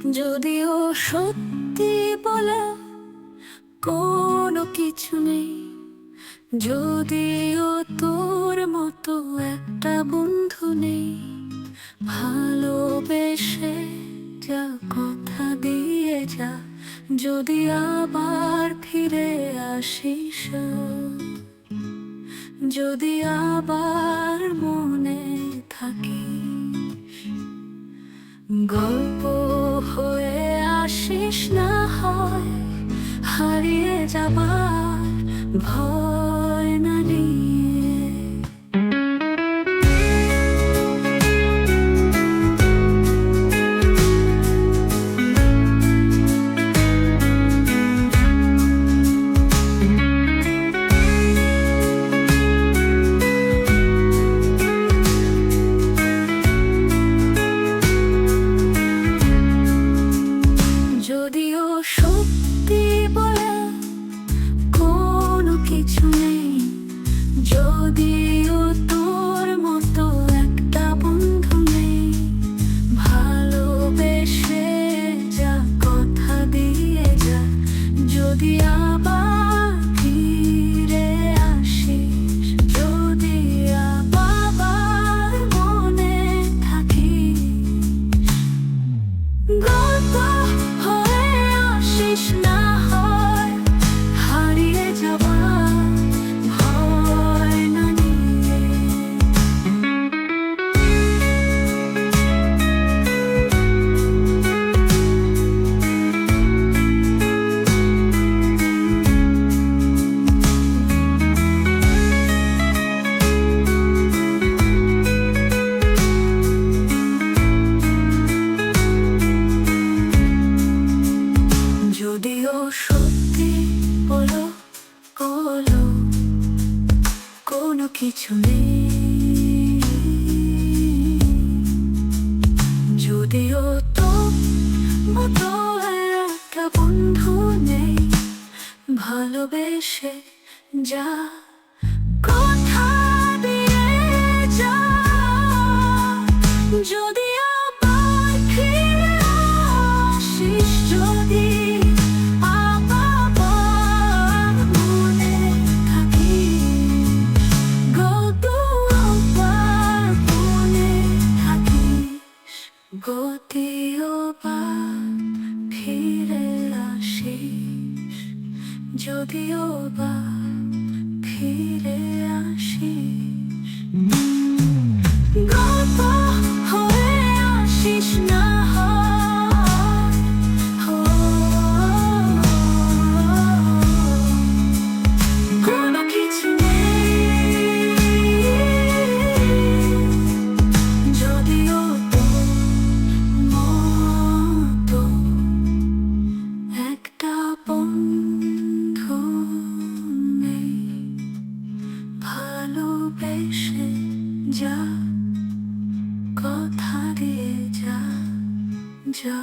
যদিও সত্যি বলে কোনো কিছু নেই, যদিও তোর মতো একটা বন্ধু নেই, ভালোবেসে যা কথা দিয়ে যা, যদি আবার ফিরে আসিস, যদি আবার মনে থাকিস, গল্প হয়ে আসিস না হয় হারিয়ে যাবার ভয় না নিয়ে। যদিও সত্যি বলে কোনো কিছু নেই, যদিও তোর মতো একটা বন্ধু নেই, ভালোবেসে যা কথা দিয়ে যা, যদি আবার ফিরে আসিস, যদি আবার মনে থাকিস, গল্প হয়ে আসিস না হয় হারিয়ে যাবার ভয় না নিয়ে। যদিও সত্যি বলো কোনো কিছু নেই, যদিও তোর মতো একটা বন্ধু নেই, ভালোবেসে যা কথা দিয়ে যা, যদি আবার ফিরে আসিস, যদি আবার মনে থাকিস, গল্প আবার মনে থাকিস, যদিও বা ফিরে আসিস, যদিও বা ফিরে আসিস, গল্প হয়ে আসিস না হয়, কোনো কিছু নেই, যদিও তোর মতো একটা বন্ধু নেই, ভালোবেসে যা কথা দিয়ে যা।